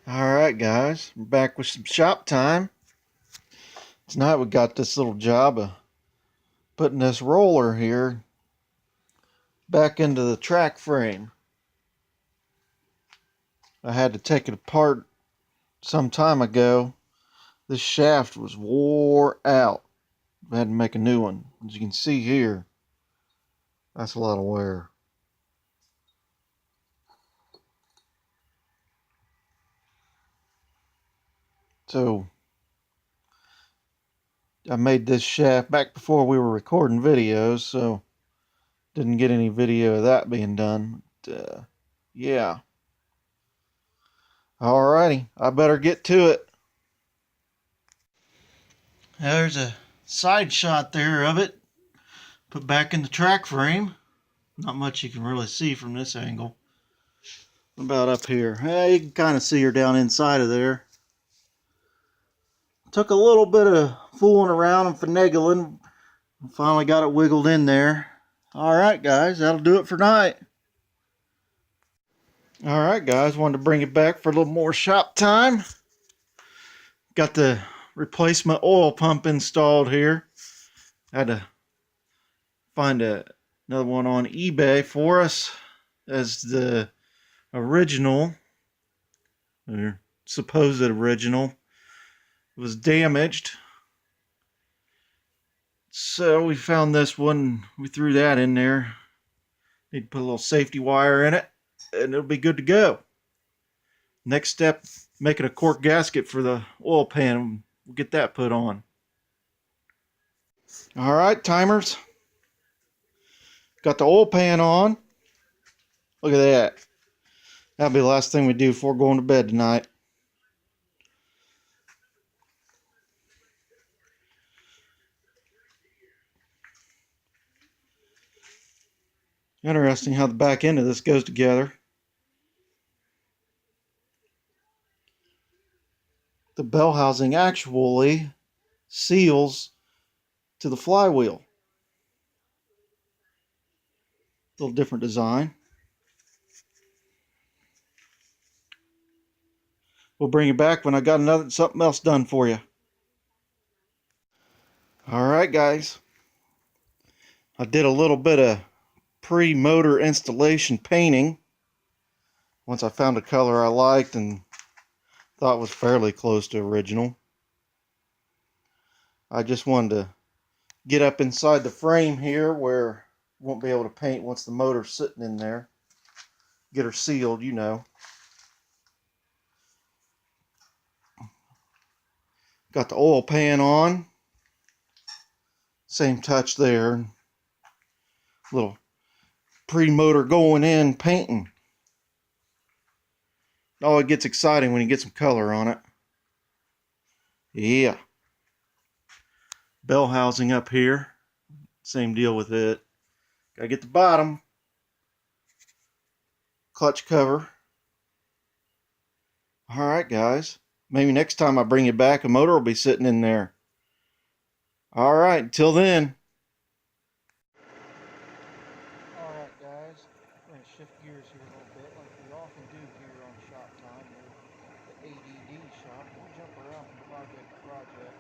Alright guys, we're back with some shop time. Tonight we got this little job of putting this roller here back into the track frame. I had to take it apart some time ago. This shaft was wore out. I had to make a new one. As you can see here, that's a lot of wear. So I made this shaft back before we were recording videos, so didn't get any video of that being done. But, yeah. Alrighty, I better get to it. There's a side shot there of it, put back in the track frame. Not much you can really see from this angle. What about up here? You can kind of see her down inside of there. Took a little bit of fooling around and finagling. Finally got it wiggled in there. Alright guys, that'll do it for tonight. Alright guys, wanted to bring it back for a little more shop time. Got the replacement oil pump installed here. Had to find another one on eBay for us, as the original, or supposed original, was damaged. So we found this one, we threw that in there. Need to put a little safety wire in it and it'll be good to go. Next step, making a cork gasket for the oil pan. We'll get that put on. Alright, timers. Got the oil pan on. Look at that. That'll be the last thing we do before going to bed tonight. Interesting how the back end of this goes together. The bell housing actually seals to the flywheel. A little different design. We'll bring it back when I got something else done for you. Alright guys, I did a little bit of pre-motor installation painting once I found a color I liked and thought was fairly close to original. I just wanted to get up inside the frame here where you won't be able to paint once the motor's sitting in there. Get her sealed, you know. Got the oil pan on. Same touch there. Little pre-motor going in painting. Oh, it gets exciting when you get some color on it. Yeah. Bell housing up here. Same deal with it. Gotta get the bottom. Clutch cover. Alright guys. Maybe next time I bring it back, a motor will be sitting in there. Alright, until then. Alright guys, we're going to shift gears here a little bit like we often do here on Shop Time, the ADD shop. We'll jump around from project to project.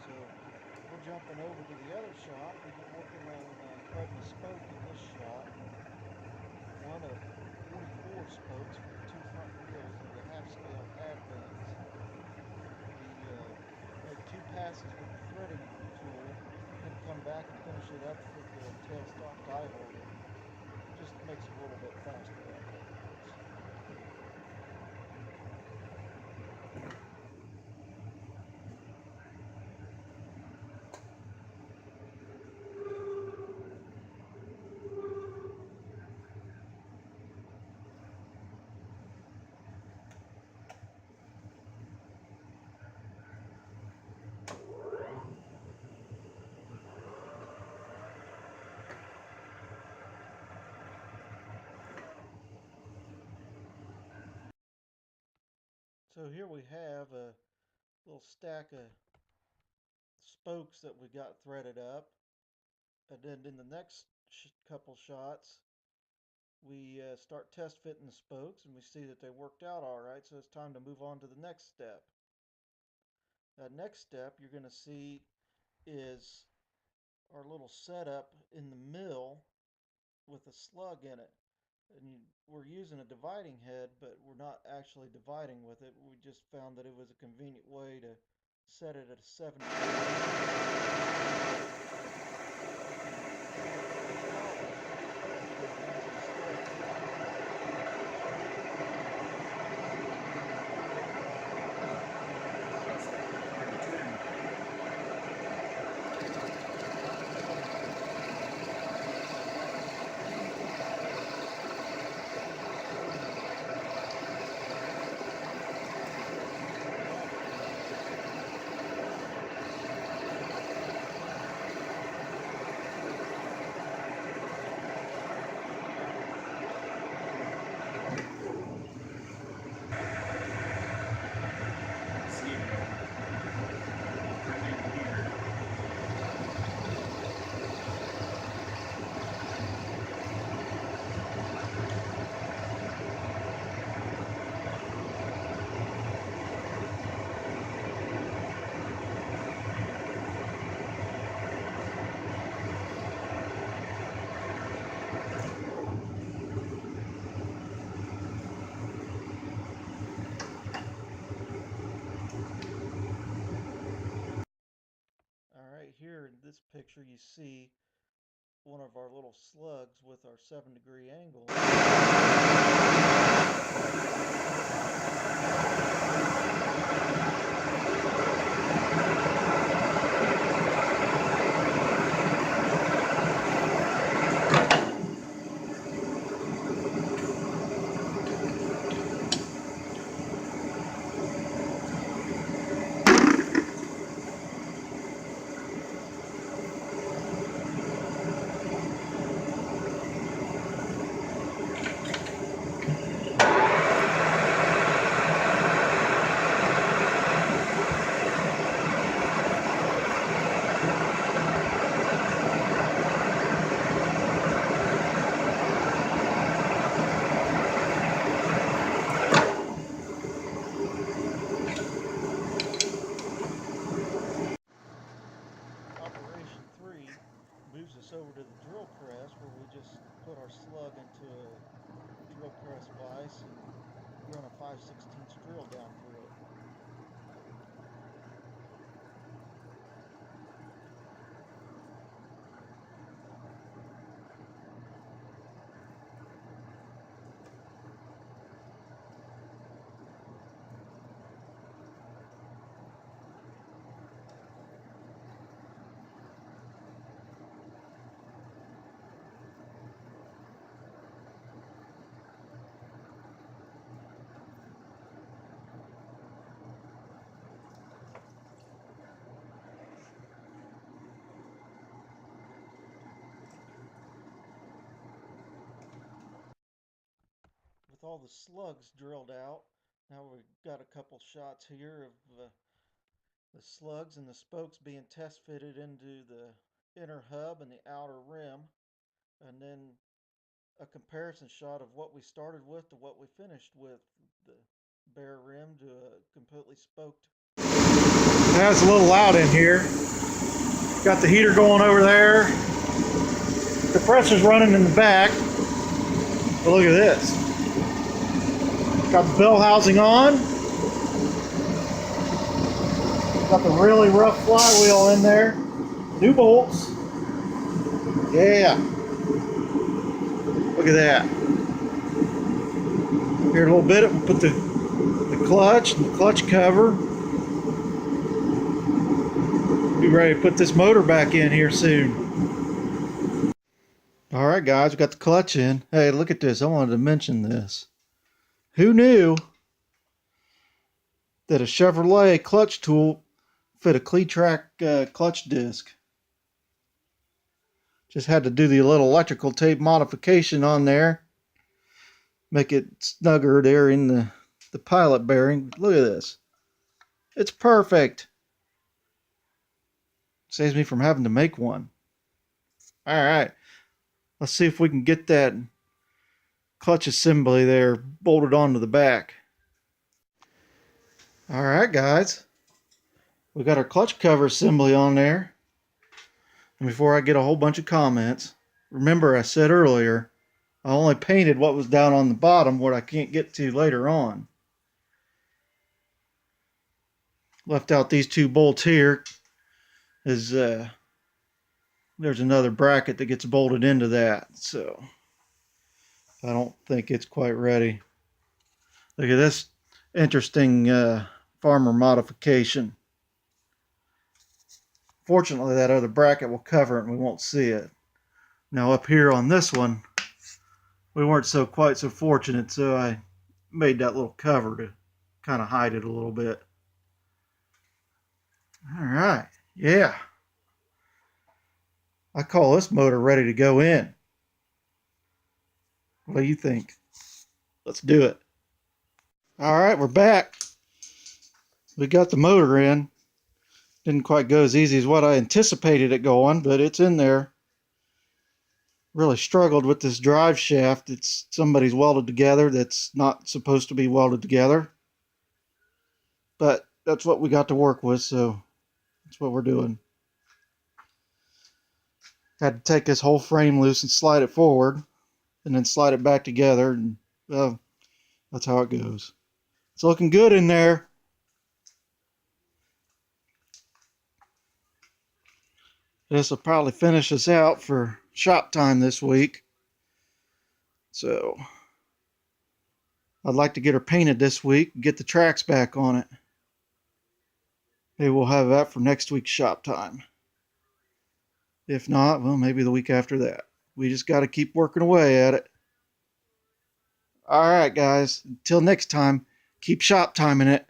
So we're jumping over to the other shop. We've been working on threading a spoke in this shop. One of 44 spokes for the two front wheels of the half-scale pad vanes. We made two passes with the threading tool, then come back and finish it up with the tailstock die holder. Just makes it a little bit faster that way. So here we have a little stack of spokes that we got threaded up. And then in the next couple shots, we start test fitting the spokes and we see that they worked out all right, so it's time to move on to the next step. Next step you're going to see is our little setup in the mill with a slug in it. And we're using a dividing head, but we're not actually dividing with it. We just found that it was a convenient way to set it at a 7. All right, here in this picture you see one of our little slugs with our 7-degree angle. Operation 3 moves us over to the drill press, where we just put our slug into a drill press vise and run a 5/16 drill down through it. With all the slugs drilled out, now we've got a couple shots here of the slugs and the spokes being test fitted into the inner hub and the outer rim, and then a comparison shot of what we started with to what we finished with, the bare rim to a completely spoked. That's a little loud in here. Got the heater going over there. The pressure's running in the back. But look at this. Got the bell housing on. Got the really rough flywheel in there. New bolts. Yeah. Look at that. Here in a little bit, we'll put the clutch and the clutch cover. Be ready to put this motor back in here soon. All right, guys, we got the clutch in. Hey, look at this. I wanted to mention this. Who knew that a Chevrolet clutch tool fit a cletrac clutch disc? Just had to do the little electrical tape modification on there. Make it snugger there in the pilot bearing. Look at this. It's perfect. Saves me from having to make one. All right. Let's see if we can get that clutch assembly there bolted onto the back. All right, guys. We got our clutch cover assembly on there. And before I get a whole bunch of comments, remember I said earlier, I only painted what was down on the bottom, what I can't get to later on. Left out these two bolts here, is there's another bracket that gets bolted into that, so I don't think it's quite ready. Look at this interesting farmer modification. Fortunately, that other bracket will cover it and we won't see it. Now up here on this one, we weren't quite so fortunate, so I made that little cover to kind of hide it a little bit. All right, yeah. I call this motor ready to go in. What do you think? Let's do it. All right, we're back. We got the motor in. Didn't quite go as easy as what I anticipated it going, but it's in there. Really struggled with this drive shaft. It's somebody's welded together that's not supposed to be welded together. But that's what we got to work with, so that's what we're doing. Had to take this whole frame loose and slide it forward, and then slide it back together, and that's how it goes. It's looking good in there. This will probably finish us out for shop time this week. So I'd like to get her painted this week and get the tracks back on it. Maybe we'll have that for next week's shop time. If not, well, maybe the week after that. We just got to keep working away at it. All right, guys. Until next time, keep shop timing it.